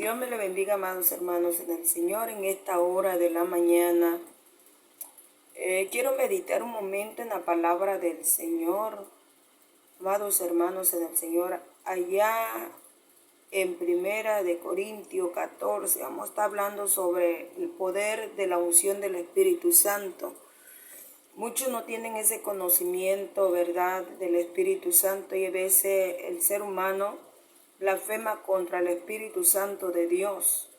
Dios me le bendiga, amados hermanos en el Señor, en esta hora de la mañana. Quiero meditar un momento en la palabra del Señor, amados hermanos en el Señor. Allá en Primera de Corintios 14, vamos a estar hablando sobre el poder de la unción del Espíritu Santo. Muchos no tienen ese conocimiento, ¿verdad?, del Espíritu Santo, y a veces el ser humano blasfema contra el Espíritu Santo de Dios.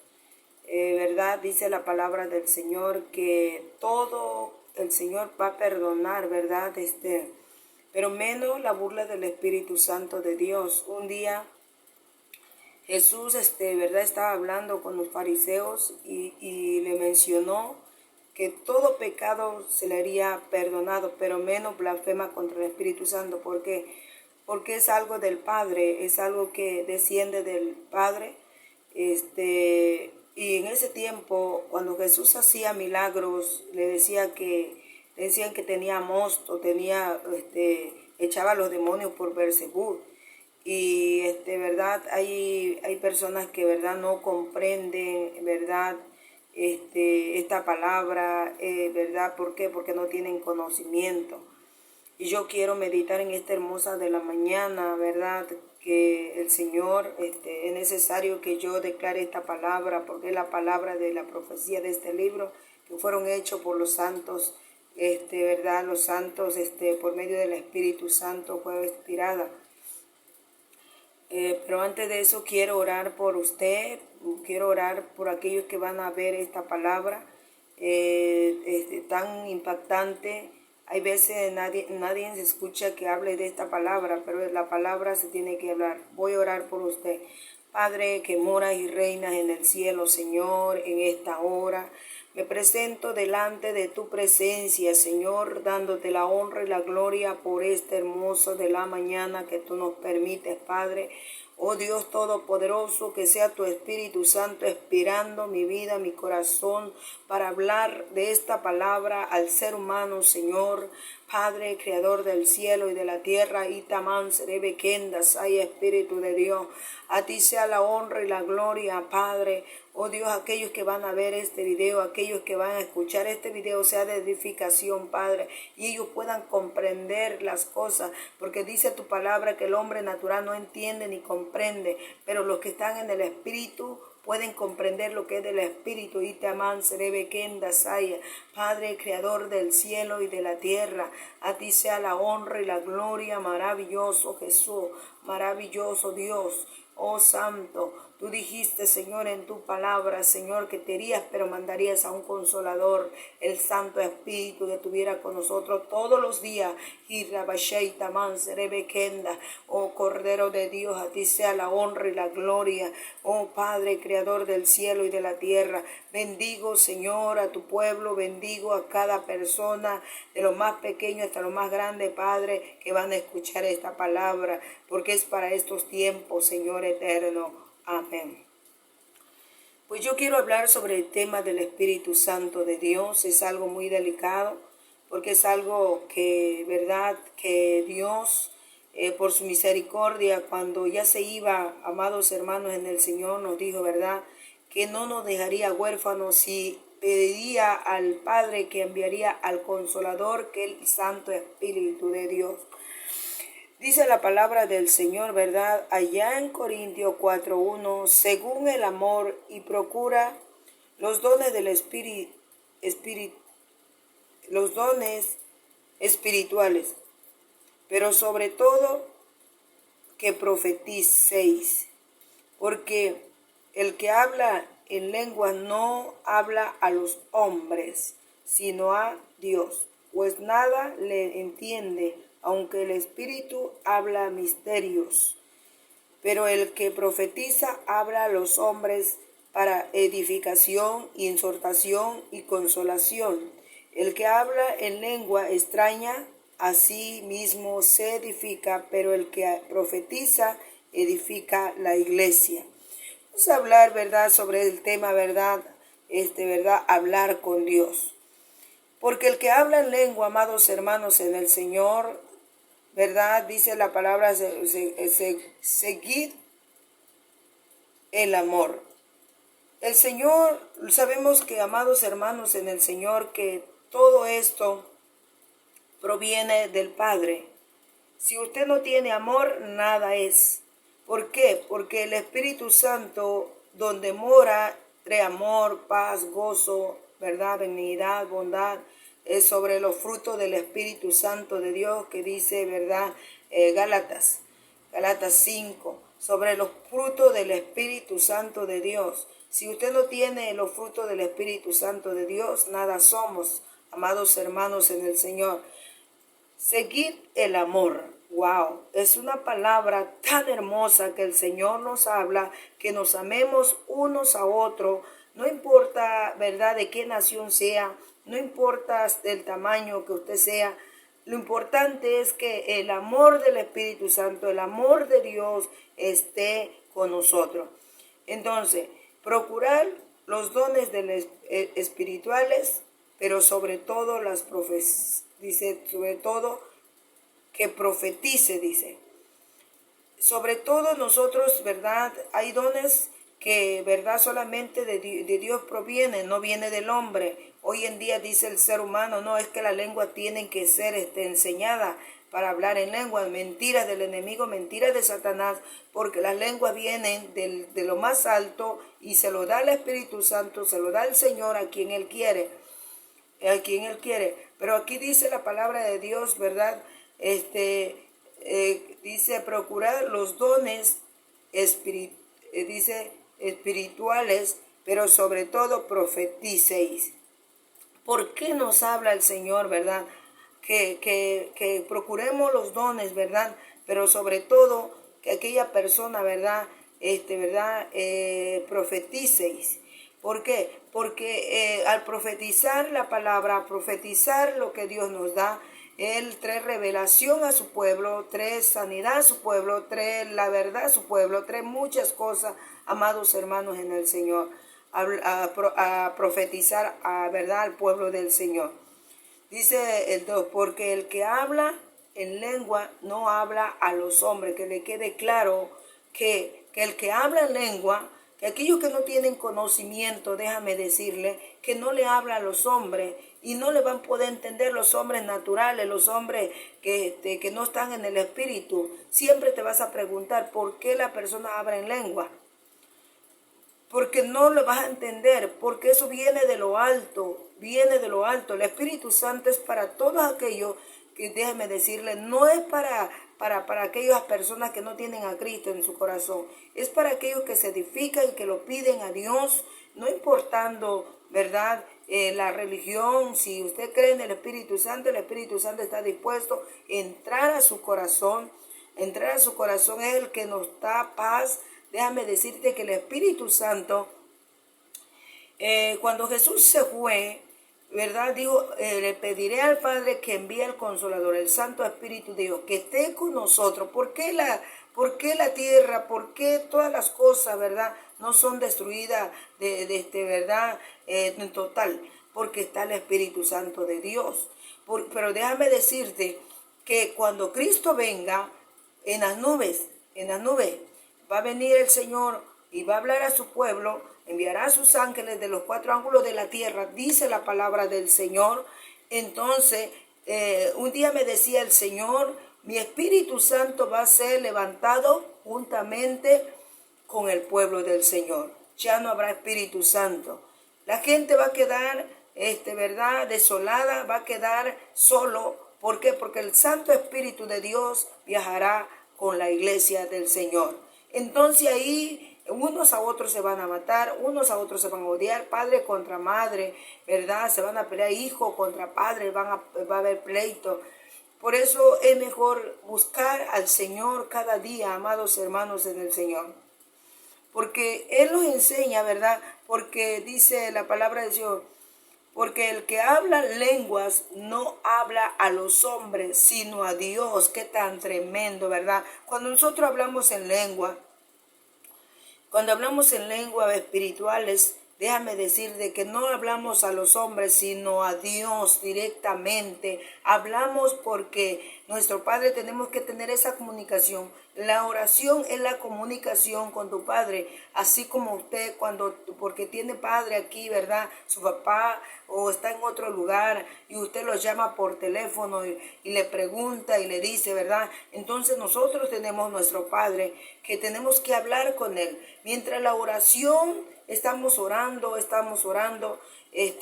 ¿Verdad? Dice la palabra del Señor que todo el Señor va a perdonar, ¿verdad? Pero menos la burla del Espíritu Santo de Dios. Un día Jesús, ¿verdad?, estaba hablando con los fariseos y le mencionó que todo pecado se le haría perdonado, pero menos blasfema contra el Espíritu Santo. ¿Por qué? Porque es algo del Padre, es algo que desciende del Padre. Y en ese tiempo, cuando Jesús hacía milagros, decían que tenía mosto, echaba a los demonios por Beelzebú. Y verdad, hay personas que, verdad, no comprenden, verdad, esta palabra, verdad. ¿Por qué? Porque no tienen conocimiento. Y yo quiero meditar en esta hermosa de la mañana, ¿verdad?, que el Señor, es necesario que yo declare esta palabra, porque es la palabra de la profecía de este libro, que fueron hechos por los santos, ¿verdad? Los santos, por medio del Espíritu Santo fue inspirada. Pero antes de eso quiero orar por usted, quiero orar por aquellos que van a ver esta palabra tan impactante. Hay veces nadie se escucha que hable de esta palabra, pero la palabra se tiene que hablar. Voy a orar por usted. Padre, que moras y reinas en el cielo, Señor, en esta hora me presento delante de tu presencia, Señor, dándote la honra y la gloria por este hermoso de la mañana que tú nos permites, Padre. Oh Dios Todopoderoso, que sea tu Espíritu Santo inspirando mi vida, mi corazón, para hablar de esta palabra al ser humano, Señor. Padre, Creador del cielo y de la tierra, Itaman Serebe Kendas, hay Espíritu de Dios. A ti sea la honra y la gloria, Padre. Oh Dios, aquellos que van a ver este video, aquellos que van a escuchar este video, sea de edificación, Padre, y ellos puedan comprender las cosas, porque dice tu palabra que el hombre natural no entiende ni comprende, pero los que están en el Espíritu pueden comprender lo que es del Espíritu. Itaman Serebe Kendasaya. Padre, Creador del cielo y de la tierra, a ti sea la honra y la gloria. Maravilloso Jesús, maravilloso Dios. Oh Santo, tú dijiste, Señor, en tu palabra, Señor, que te irías, pero mandarías a un consolador, el Santo Espíritu, que estuviera con nosotros todos los días. Oh Cordero de Dios, a ti sea la honra y la gloria. Oh Padre, Creador del cielo y de la tierra, bendigo, Señor, a tu pueblo, bendigo a cada persona, de lo más pequeño hasta lo más grande, Padre, que van a escuchar esta palabra, porque es para estos tiempos, Señor eterno. Amén. Pues yo quiero hablar sobre el tema del Espíritu Santo de Dios. Es algo muy delicado, porque es algo que, verdad, que Dios, por su misericordia, cuando ya se iba, amados hermanos en el Señor, nos dijo, verdad, que no nos dejaría huérfanos, y pediría al Padre que enviaría al Consolador, que es el Santo Espíritu de Dios. Dice la palabra del Señor, ¿verdad?, allá en Corintios 4:1, según el amor, y procura los dones del los dones espirituales, pero sobre todo que profeticéis, porque el que habla en lengua no habla a los hombres, sino a Dios, pues nada le entiende, aunque el Espíritu habla misterios. Pero el que profetiza habla a los hombres para edificación y exhortación y consolación. El que habla en lengua extraña a sí mismo se edifica, pero el que profetiza edifica la iglesia. Vamos a hablar, ¿verdad?, sobre el tema, ¿verdad?, ¿verdad?, hablar con Dios. Porque el que habla en lengua, amados hermanos en el Señor, ¿verdad?, dice la palabra, seguid el amor. El Señor, sabemos que, amados hermanos en el Señor, que todo esto proviene del Padre. Si usted no tiene amor, nada es. ¿Por qué? Porque el Espíritu Santo, donde mora, trae amor, paz, gozo, verdad, benignidad, bondad, es sobre los frutos del Espíritu Santo de Dios que dice, verdad, Gálatas 5, sobre los frutos del Espíritu Santo de Dios. Si usted no tiene los frutos del Espíritu Santo de Dios, nada somos, amados hermanos en el Señor. Seguid el amor. Wow, es una palabra tan hermosa que el Señor nos habla, que nos amemos unos a otros. No importa, verdad, de qué nación sea, no importa el tamaño que usted sea. Lo importante es que el amor del Espíritu Santo, el amor de Dios esté con nosotros. Entonces, procurar los dones espirituales, pero sobre todo las profecías. Dice, sobre todo, que profetice, dice. Sobre todo nosotros, ¿verdad? Hay dones que, ¿verdad? Solamente de Dios proviene, no viene del hombre. Hoy en día dice el ser humano, no, es que la lengua tiene que ser enseñada para hablar en lengua. Mentiras del enemigo, mentiras de Satanás, porque las lenguas vienen de lo más alto y se lo da el Espíritu Santo, se lo da el Señor a quien Él quiere. A quien Él quiere. Pero aquí dice la palabra de Dios, ¿verdad? Dice procurar los dones espirituales, pero sobre todo profeticéis. ¿Por qué nos habla el Señor, verdad? Que procuremos los dones, ¿verdad? Pero sobre todo que aquella persona, ¿verdad? Profeticéis. ¿Por qué? Porque al profetizar la palabra, profetizar lo que Dios nos da, Él trae revelación a su pueblo, trae sanidad a su pueblo, trae la verdad a su pueblo, trae muchas cosas, amados hermanos en el Señor, a profetizar a verdad al pueblo del Señor. Dice el 2, porque el que habla en lengua no habla a los hombres, que le quede claro que el que habla en lengua, que aquellos que no tienen conocimiento, déjame decirle, que no le habla a los hombres y no le van a poder entender los hombres naturales, los hombres que no están en el espíritu. Siempre te vas a preguntar por qué la persona habla en lengua. Porque no lo vas a entender, porque eso viene de lo alto, viene de lo alto. El Espíritu Santo es para todos aquellos que, déjeme decirle, no es para aquellas personas que no tienen a Cristo en su corazón. Es para aquellos que se edifican y que lo piden a Dios, no importando, ¿verdad?, la religión. Si usted cree en el Espíritu Santo está dispuesto a entrar a su corazón. Entrar a su corazón es el que nos da paz. Déjame decirte que el Espíritu Santo, cuando Jesús se fue, ¿verdad? Dijo, le pediré al Padre que envíe al Consolador, el Santo Espíritu de Dios, que esté con nosotros. ¿Por qué la tierra, por qué todas las cosas, verdad, no son destruidas verdad, en total? Porque está el Espíritu Santo de Dios. Pero déjame decirte que cuando Cristo venga en las nubes, va a venir el Señor y va a hablar a su pueblo, enviará a sus ángeles de los 4 ángulos de la tierra, dice la palabra del Señor. Entonces, un día me decía el Señor, mi Espíritu Santo va a ser levantado juntamente con el pueblo del Señor. Ya no habrá Espíritu Santo. La gente va a quedar, verdad, desolada, va a quedar solo. ¿Por qué? Porque el Santo Espíritu de Dios viajará con la iglesia del Señor. Entonces ahí unos a otros se van a matar, unos a otros se van a odiar, padre contra madre, ¿verdad? Se van a pelear, hijo contra padre, va a haber pleito. Por eso es mejor buscar al Señor cada día, amados hermanos en el Señor. Porque Él nos enseña, ¿verdad? Porque dice la palabra de Dios, porque el que habla lenguas no habla a los hombres, sino a Dios. Qué tan tremendo, ¿verdad? Cuando nosotros hablamos en lengua, espirituales, déjame decir de que no hablamos a los hombres, sino a Dios directamente. Hablamos porque Nuestro Padre tenemos que tener esa comunicación. La oración es la comunicación con tu Padre, así como usted porque tiene padre aquí, ¿verdad? Su papá o está en otro lugar y usted lo llama por teléfono y le pregunta y le dice, ¿verdad? Entonces nosotros tenemos nuestro Padre que tenemos que hablar con Él. Mientras la oración, estamos orando,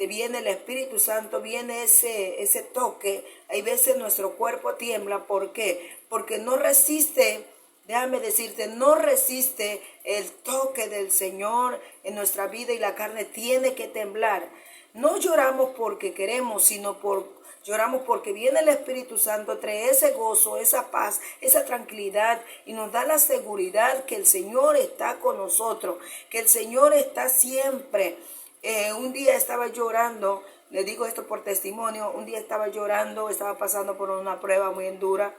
viene el Espíritu Santo, viene ese toque. Hay veces nuestro cuerpo tiembla. ¿Por qué? Porque no resiste. Déjame decirte, no resiste el toque del Señor en nuestra vida y la carne tiene que temblar. No lloramos porque queremos, lloramos porque viene el Espíritu Santo, trae ese gozo, esa paz, esa tranquilidad y nos da la seguridad que el Señor está con nosotros, que el Señor está siempre. Un día estaba llorando, le digo esto por testimonio, un día estaba llorando, estaba pasando por una prueba muy dura.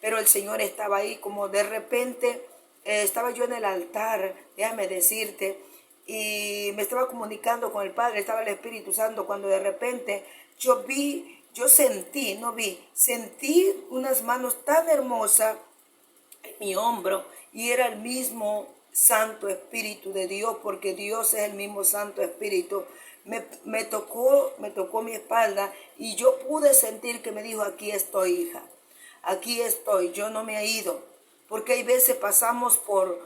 Pero el Señor estaba ahí, como de repente estaba yo en el altar, déjame decirte, y me estaba comunicando con el Padre, estaba el Espíritu Santo, cuando de repente sentí unas manos tan hermosas en mi hombro, y era el mismo Santo Espíritu de Dios, porque Dios es el mismo Santo Espíritu. Me tocó mi espalda y yo pude sentir que me dijo, aquí estoy, hija. Aquí estoy, yo no me he ido, porque hay veces pasamos por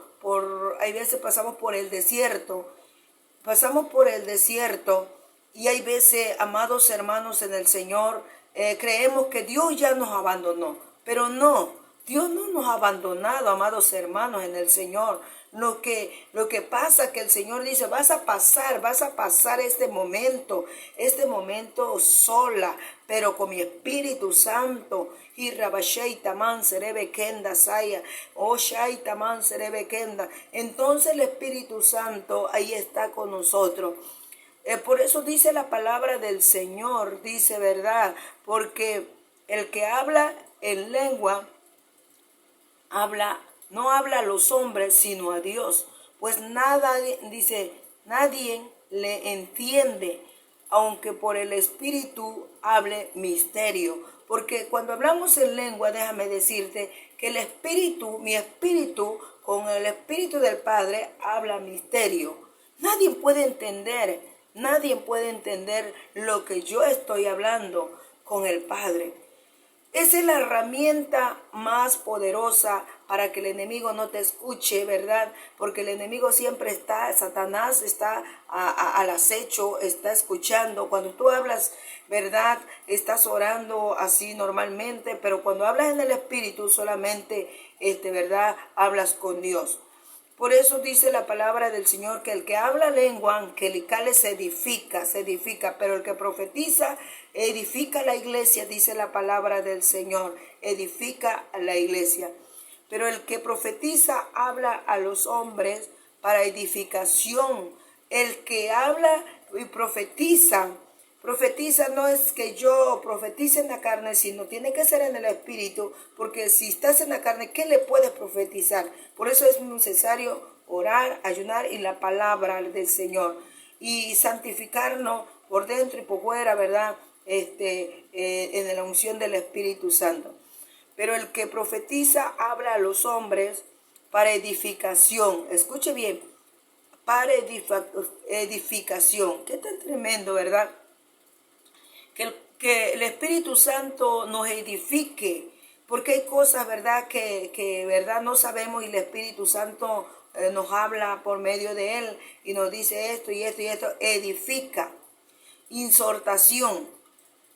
el desierto, y hay veces, amados hermanos en el Señor, creemos que Dios ya nos abandonó, pero no, Dios no nos ha abandonado, amados hermanos en el Señor. Lo que pasa es que el Señor dice, vas a pasar este momento sola, pero con mi Espíritu Santo. Entonces el Espíritu Santo ahí está con nosotros. Por eso dice la palabra del Señor, dice, ¿verdad? Porque el que habla en lengua, no habla a los hombres, sino a Dios. Pues nadie le entiende, aunque por el Espíritu hable misterio. Porque cuando hablamos en lengua, déjame decirte que mi espíritu, con el Espíritu del Padre, habla misterio. Nadie puede entender lo que yo estoy hablando con el Padre. Esa es la herramienta más poderosa para que el enemigo no te escuche, ¿verdad? Porque el enemigo siempre Satanás está al acecho, está escuchando. Cuando tú hablas, ¿verdad? Estás orando así normalmente, pero cuando hablas en el Espíritu solamente, ¿verdad? Hablas con Dios. Por eso dice la palabra del Señor que el que habla lengua angelical se edifica, pero el que profetiza edifica la iglesia, dice la palabra del Señor, edifica a la iglesia. Pero el que profetiza habla a los hombres para edificación. El que habla y profetiza no es que yo profetice en la carne, sino tiene que ser en el Espíritu, porque si estás en la carne, ¿qué le puedes profetizar? Por eso es necesario orar, ayunar y la palabra del Señor, y santificarnos por dentro y por fuera, ¿verdad? En la unción del Espíritu Santo. Pero el que profetiza habla a los hombres para edificación. Escuche bien, para edificación. Qué tan tremendo, ¿verdad? Que el Espíritu Santo nos edifique, porque hay cosas, ¿verdad?, que ¿verdad?, no sabemos, y el Espíritu Santo nos habla por medio de Él y nos dice esto y esto y esto. Edifica. Exhortación.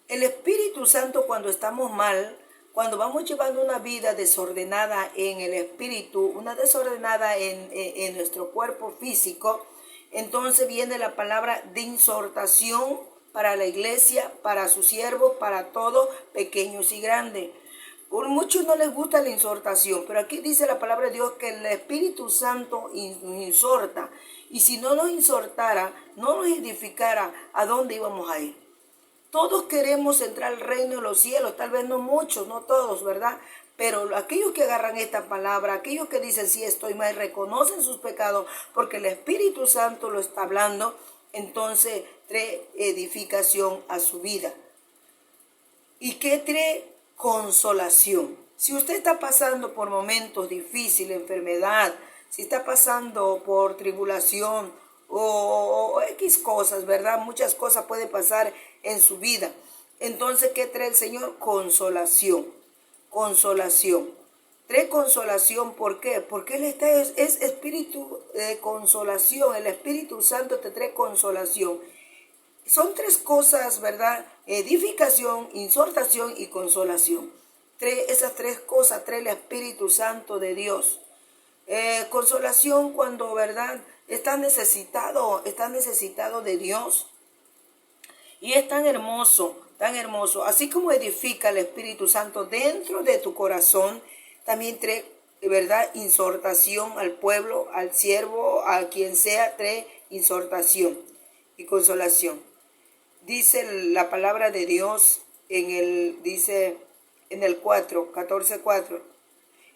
El Espíritu Santo, cuando estamos mal, cuando vamos llevando una vida desordenada en el espíritu, una desordenada en nuestro cuerpo físico, entonces viene la palabra de exhortación para la iglesia, para sus siervos, para todos, pequeños y grandes. Por muchos no les gusta la exhortación, pero aquí dice la palabra de Dios que el Espíritu Santo nos exhorta. Y si no nos exhortara, no nos edificara, ¿a dónde íbamos a ir? Todos queremos entrar al reino de los cielos, tal vez no muchos, no todos, ¿verdad? Pero aquellos que agarran esta palabra, aquellos que dicen, sí, estoy mal, reconocen sus pecados, porque el Espíritu Santo lo está hablando, entonces trae edificación a su vida. ¿Y qué trae? consolación. Si usted está pasando por momentos difíciles, enfermedad, si está pasando por tribulación o X cosas, ¿verdad? Muchas cosas pueden pasar en su vida. Entonces, ¿qué trae el Señor? Consolación. Consolación. Trae consolación, ¿por qué? Porque Él es espíritu de consolación. El Espíritu Santo te trae consolación. Son tres cosas, ¿verdad? Edificación, exhortación y consolación. Esas tres cosas trae el Espíritu Santo de Dios. Consolación cuando, ¿verdad? Estás necesitado de Dios. Y es tan hermoso, tan hermoso. Así como edifica el Espíritu Santo dentro de tu corazón, también trae, ¿verdad? Exhortación al pueblo, al siervo, a quien sea, trae exhortación y consolación. Dice la palabra de Dios dice en el 14:4.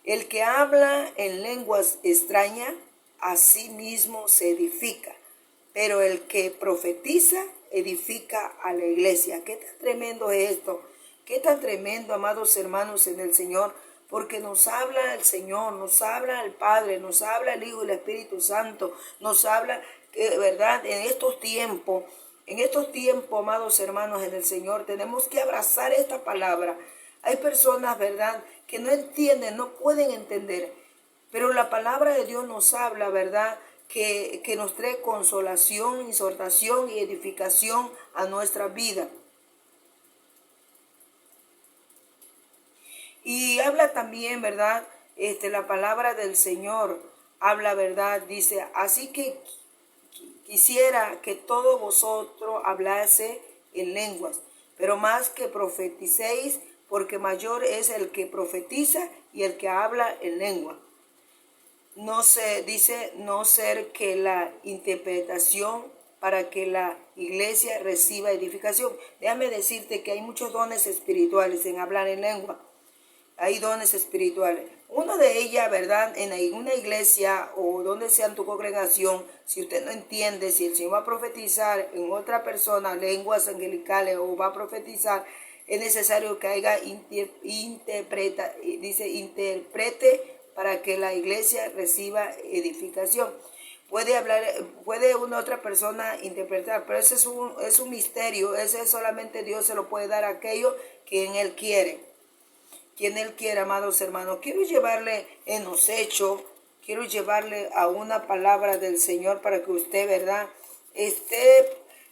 El que habla en lenguas extrañas, a sí mismo se edifica, pero el que profetiza, edifica a la iglesia. Qué tan tremendo es esto, qué tan tremendo, amados hermanos en el Señor, porque nos habla el Señor, nos habla el Padre, nos habla el Hijo y el Espíritu Santo, nos habla, ¿verdad? En estos tiempos, amados hermanos en el Señor, tenemos que abrazar esta palabra. Hay personas, ¿verdad?, que no entienden, no pueden entender, pero la palabra de Dios nos habla, ¿verdad?, que nos trae consolación, exhortación y edificación a nuestra vida. Y habla también, ¿verdad?, la palabra del Señor habla, ¿verdad?, dice, así que quisiera que todos vosotros hablase en lenguas, pero más que profeticéis, porque mayor es el que profetiza y el que habla en lengua. No ser que la interpretación para que la iglesia reciba edificación. Déjame decirte que hay muchos dones espirituales en hablar en lengua. Hay dones espirituales. Uno de ellas, ¿verdad? En alguna iglesia o donde sea en tu congregación, si usted no entiende, si el Señor va a profetizar en otra persona, lenguas angelicales, o va a profetizar, es necesario que haya interprete para que la iglesia reciba edificación. Puede una otra persona interpretar, pero ese es un misterio. Ese solamente Dios se lo puede dar a aquellos que en Él quiere. Quien Él quiera, amados hermanos. Quiero llevarle en los hechos, quiero llevarle a una palabra del Señor para que usted,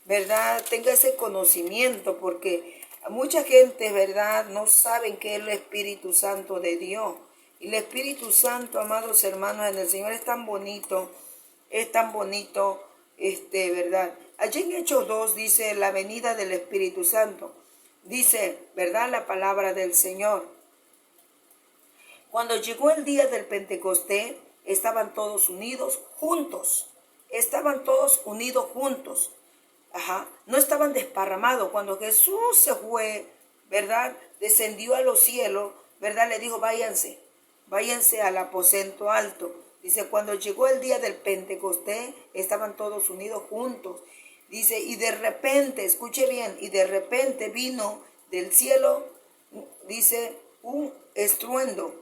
¿verdad?, tenga ese conocimiento, porque mucha gente, ¿verdad?, no saben qué es el Espíritu Santo de Dios. Y el Espíritu Santo, amados hermanos, en el Señor es tan bonito, ¿verdad? Allí en Hechos 2 dice la venida del Espíritu Santo. Dice, ¿verdad?, la palabra del Señor. Cuando llegó el día del Pentecostés, estaban todos unidos juntos. No estaban desparramados. Cuando Jesús se fue, ¿verdad?, descendió a los cielos, ¿verdad?, le dijo, váyanse al aposento alto. Dice, cuando llegó el día del Pentecostés, estaban todos unidos juntos. Dice, y de repente, escuche bien, y de repente vino del cielo, dice, un estruendo,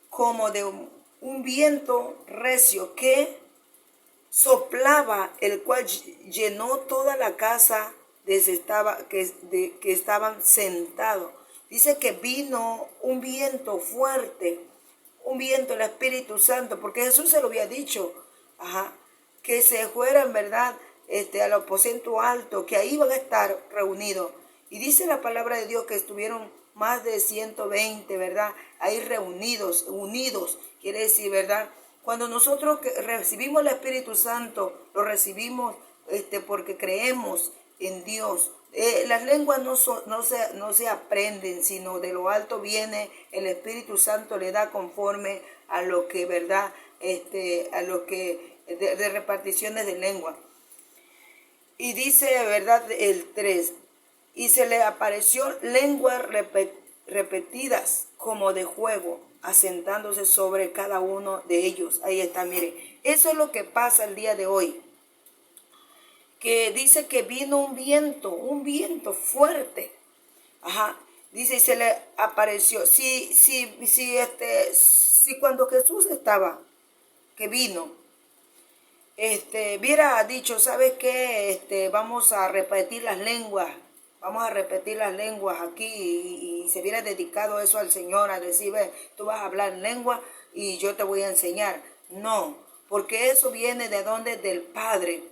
como de un viento recio que soplaba, el cual llenó toda la casa que estaban sentados. Dice que vino un viento fuerte, un viento del Espíritu Santo, porque Jesús se lo había dicho, que se fueran, ¿verdad?, al aposento alto, que ahí van a estar reunidos. Y dice la palabra de Dios que estuvieron más de 120, ¿verdad?, ahí reunidos, unidos, quiere decir, ¿verdad? Cuando nosotros recibimos el Espíritu Santo, lo recibimos porque creemos en Dios. Las lenguas no se aprenden, sino de lo alto viene el Espíritu Santo, le da conforme a lo que, ¿verdad?, a lo que de reparticiones de lengua. Y dice, ¿verdad?, el 3, y se le apareció lenguas repetidas como de fuego, asentándose sobre cada uno de ellos. Ahí está, mire, eso es lo que pasa el día de hoy, que dice que vino un viento fuerte, Dice, y se le apareció. Si cuando Jesús estaba, que vino, hubiera dicho, ¿sabes qué? Vamos a repetir las lenguas. Vamos a repetir las lenguas aquí y se hubiera dedicado eso al Señor, a decir, ve, tú vas a hablar lengua y yo te voy a enseñar. No, porque eso viene de donde, del Padre.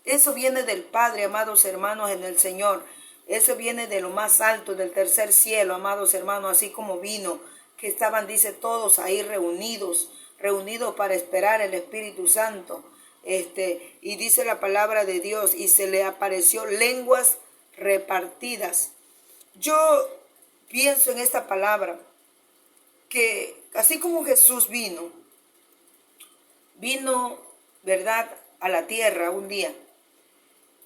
Eso viene del Padre, amados hermanos, en el Señor. Eso viene de lo más alto, del tercer cielo, amados hermanos, así como vino, que estaban, dice, todos ahí reunidos para esperar el Espíritu Santo. Y dice la palabra de Dios, y se le apareció lenguas repartidas. Yo pienso en esta palabra, que así como Jesús vino, ¿verdad?, a la tierra un día.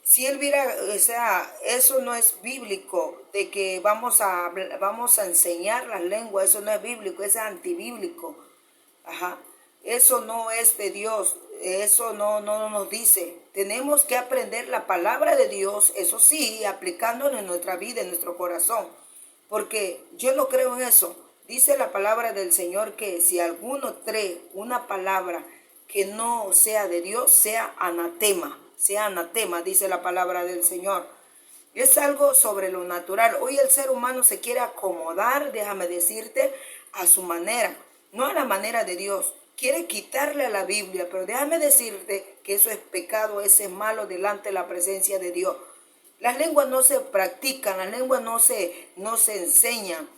Si él viera, o sea, eso no es bíblico, de que vamos a enseñar las lenguas, eso no es bíblico, es antibíblico. Ajá. Eso no es de Dios, eso no nos dice. Tenemos que aprender la palabra de Dios, eso sí, aplicándola en nuestra vida, en nuestro corazón. Porque yo no creo en eso. Dice la palabra del Señor que si alguno trae una palabra que no sea de Dios, sea anatema, dice la palabra del Señor. Es algo sobre lo natural. Hoy el ser humano se quiere acomodar, déjame decirte, a su manera, no a la manera de Dios. Quiere quitarle a la Biblia, pero déjame decirte que eso es pecado, eso es malo delante de la presencia de Dios. Las lenguas no se practican, las lenguas no se enseñan,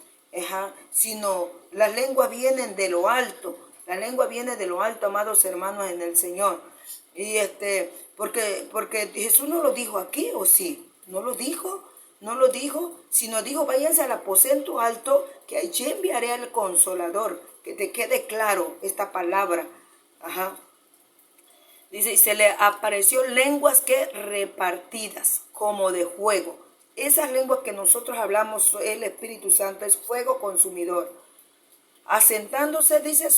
sino las lenguas vienen de lo alto. La lengua viene de lo alto, amados hermanos, en el Señor. Y porque Jesús no lo dijo aquí, ¿o sí? ¿No lo dijo? No lo dijo, sino dijo, váyanse al aposento alto, que allí enviaré al Consolador. Que te quede claro esta palabra. Dice, y se le apareció lenguas que repartidas, como de fuego. Esas lenguas que nosotros hablamos, el Espíritu Santo es fuego consumidor. Asentándose, dice,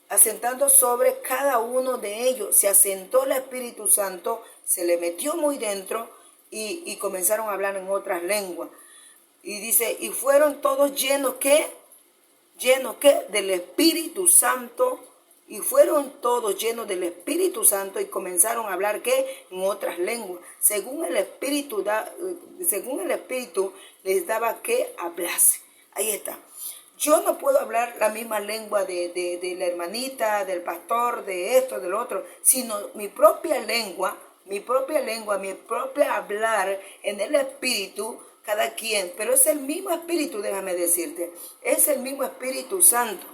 asentando sobre cada uno de ellos. Se asentó el Espíritu Santo, se le metió muy dentro y comenzaron a hablar en otras lenguas. Y dice, y fueron todos llenos, ¿qué? Llenos, ¿qué? Del Espíritu Santo. Y fueron todos llenos del Espíritu Santo y comenzaron a hablar, ¿qué? En otras lenguas. Según el Espíritu les daba que hablase. Ahí está. Yo no puedo hablar la misma lengua de la hermanita, del pastor, de esto, del otro, sino mi propia lengua, mi propia hablar en el Espíritu, cada quien. Pero es el mismo Espíritu, déjame decirte, es el mismo Espíritu Santo.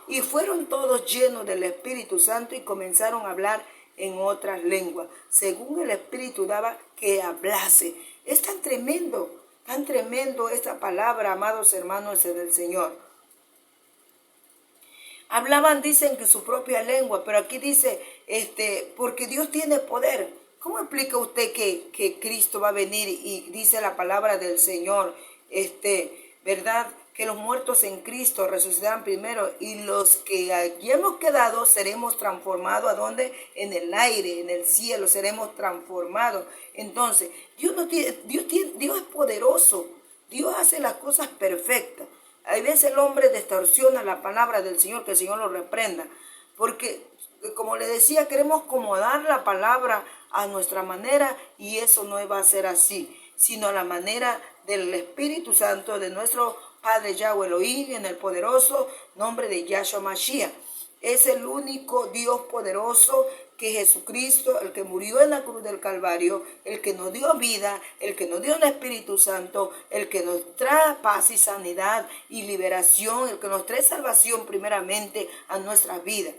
Y fueron todos llenos del Espíritu Santo y comenzaron a hablar en otras lenguas, según el Espíritu daba que hablase. Es tan tremendo esta palabra, amados hermanos del Señor. Hablaban, dicen, que su propia lengua, pero aquí dice, porque Dios tiene poder. ¿Cómo explica usted que Cristo va a venir y dice la palabra del Señor, verdad? Que los muertos en Cristo resucitarán primero y los que aquí hemos quedado seremos transformados. ¿A dónde? En el aire, en el cielo, seremos transformados. Entonces, Dios es poderoso. Dios hace las cosas perfectas. Hay veces el hombre distorsiona la palabra del Señor, que el Señor lo reprenda. Porque, como le decía, queremos acomodar la palabra a nuestra manera y eso no va a ser así, sino a la manera del Espíritu Santo de nuestro Padre Yahweh Elohim, en el poderoso nombre de Yahshua Mashiach. Es el único Dios poderoso, que Jesucristo, el que murió en la cruz del Calvario, el que nos dio vida, el que nos dio el Espíritu Santo, el que nos trae paz y sanidad y liberación, el que nos trae salvación primeramente a nuestra vida.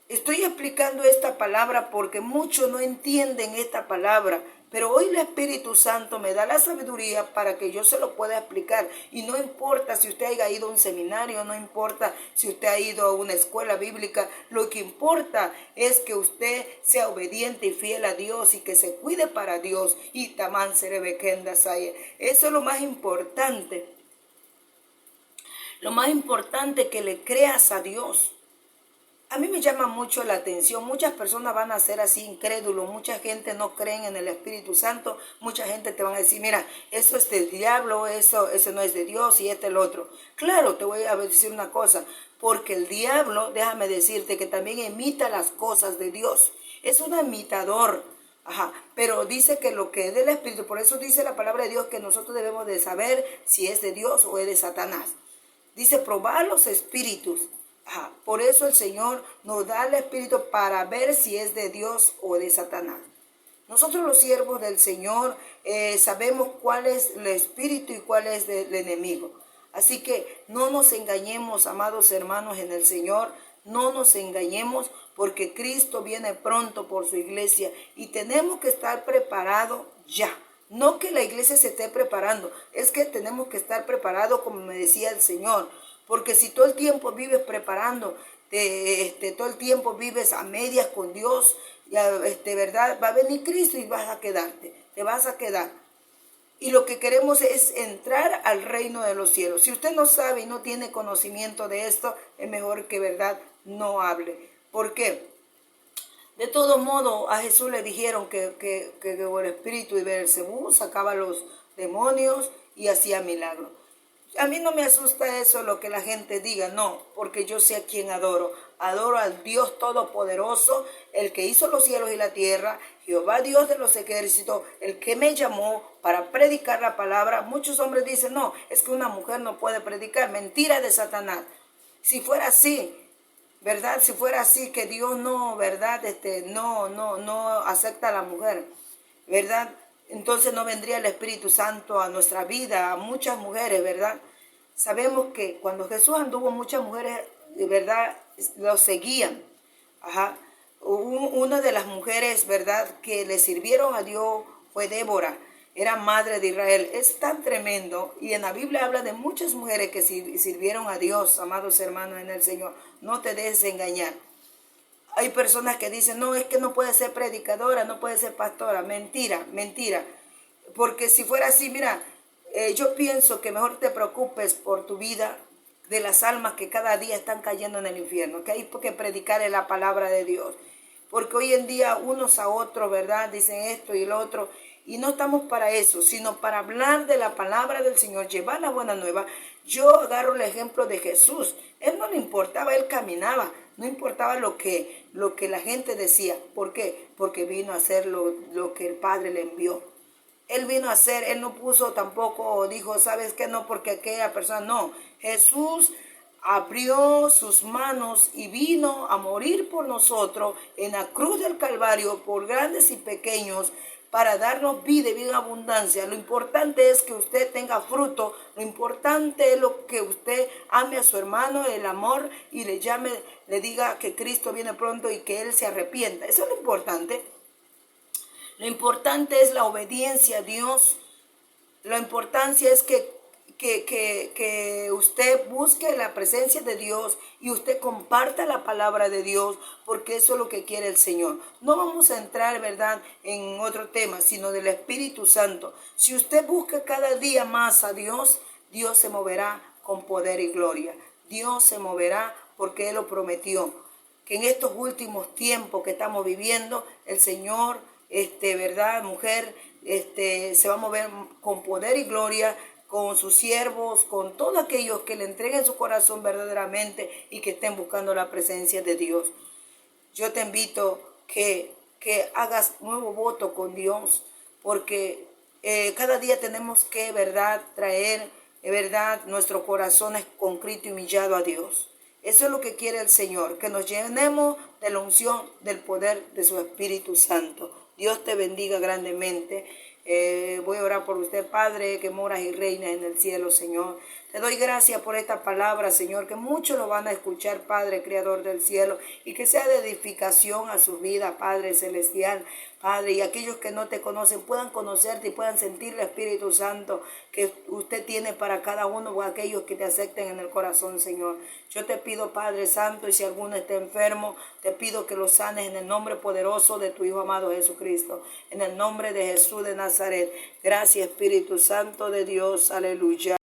Estoy explicando esta palabra porque muchos no entienden esta palabra, pero hoy el Espíritu Santo me da la sabiduría para que yo se lo pueda explicar. Y no importa si usted haya ido a un seminario, no importa si usted ha ido a una escuela bíblica, lo que importa es que usted sea obediente y fiel a Dios y que se cuide para Dios. Y tamán serebekenda saya. Eso es lo más importante. Lo más importante, que le creas a Dios. A mí me llama mucho la atención, muchas personas van a ser así incrédulos, mucha gente no creen en el Espíritu Santo, mucha gente te van a decir, mira, eso es del diablo, eso no es de Dios y el otro. Claro, te voy a decir una cosa, porque el diablo, déjame decirte que también imita las cosas de Dios, es un imitador. Ajá, pero dice que lo que es del Espíritu, por eso dice la palabra de Dios que nosotros debemos de saber si es de Dios o es de Satanás. Dice probar los espíritus. Ajá, por eso el Señor nos da el Espíritu para ver si es de Dios o de Satanás. Nosotros los siervos del Señor sabemos cuál es el espíritu y cuál es el enemigo. Así que no nos engañemos, amados hermanos en el Señor, no nos engañemos porque Cristo viene pronto por su iglesia y tenemos que estar preparados ya. No que la iglesia se esté preparando, es que tenemos que estar preparados como me decía el Señor. Porque si todo el tiempo vives preparando, todo el tiempo vives a medias con Dios, ya, ¿verdad? Va a venir Cristo y vas a quedarte, te vas a quedar. Y lo que queremos es entrar al reino de los cielos. Si usted no sabe y no tiene conocimiento de esto, es mejor que, ¿verdad?, no hable. ¿Por qué? De todo modo, a Jesús le dijeron que por el espíritu de Beelzebú sacaba los demonios y hacía milagros. A mí no me asusta eso, lo que la gente diga, no, porque yo sé a quién adoro. Adoro al Dios Todopoderoso, el que hizo los cielos y la tierra, Jehová Dios de los ejércitos, el que me llamó para predicar la palabra. Muchos hombres dicen, no, es que una mujer no puede predicar. Mentira de Satanás. Si fuera así, ¿verdad? Si fuera así, que Dios no, ¿verdad? No acepta a la mujer, ¿verdad? Entonces no vendría el Espíritu Santo a nuestra vida, a muchas mujeres, ¿verdad? Sabemos que cuando Jesús anduvo, muchas mujeres, de verdad, lo seguían. Ajá. Una de las mujeres, ¿verdad?, que le sirvieron a Dios fue Débora. Era madre de Israel. Es tan tremendo. Y en la Biblia habla de muchas mujeres que sirvieron a Dios, amados hermanos en el Señor. No te dejes engañar. Hay personas que dicen, no, es que no puede ser predicadora, no puede ser pastora. Mentira, mentira. Porque si fuera así, mira, yo pienso que mejor te preocupes por tu vida, de las almas que cada día están cayendo en el infierno, que hay que predicar la palabra de Dios. Porque hoy en día unos a otros, ¿verdad?, dicen esto y lo otro, y no estamos para eso, sino para hablar de la palabra del Señor, llevar la buena nueva. Yo agarro el ejemplo de Jesús. Él no le importaba, él caminaba, no importaba lo que la gente decía. ¿Por qué? Porque vino a hacer lo que el Padre le envió. Él vino a hacer, él no puso tampoco, dijo, ¿sabes qué? No, porque aquella persona, no. Jesús abrió sus manos y vino a morir por nosotros en la cruz del Calvario, por grandes y pequeños, para darnos vida y vida en abundancia. Lo importante es que usted tenga fruto, lo importante es lo que usted ame a su hermano, el amor, y le llame, le diga que Cristo viene pronto y que él se arrepienta. Eso es lo importante. Lo importante es la obediencia a Dios. La importancia es que usted busque la presencia de Dios y usted comparta la palabra de Dios, porque eso es lo que quiere el Señor. No vamos a entrar, ¿verdad?, en otro tema, sino del Espíritu Santo. Si usted busca cada día más a Dios, Dios se moverá con poder y gloria. Dios se moverá porque Él lo prometió. Que en estos últimos tiempos que estamos viviendo, el Señor, ¿verdad?, mujer, se va a mover con poder y gloria, con sus siervos, con todos aquellos que le entreguen su corazón verdaderamente y que estén buscando la presencia de Dios. Yo te invito que hagas nuevo voto con Dios, porque cada día tenemos que, ¿verdad?, traer, ¿verdad?, nuestros corazones contrito y humillado a Dios. Eso es lo que quiere el Señor, que nos llenemos de la unción, del poder de su Espíritu Santo. Dios te bendiga grandemente. Voy a orar por usted, Padre, que moras y reinas en el cielo, Señor. Te doy gracias por esta palabra, Señor, que muchos lo van a escuchar, Padre, Creador del cielo, y que sea de edificación a su vida, Padre celestial. Padre, y aquellos que no te conocen puedan conocerte y puedan sentir el Espíritu Santo que usted tiene para cada uno o aquellos que te acepten en el corazón, Señor. Yo te pido, Padre Santo, y si alguno está enfermo, te pido que lo sanes en el nombre poderoso de tu Hijo amado Jesucristo, en el nombre de Jesús de Nazaret. Gracias, Espíritu Santo de Dios. Aleluya.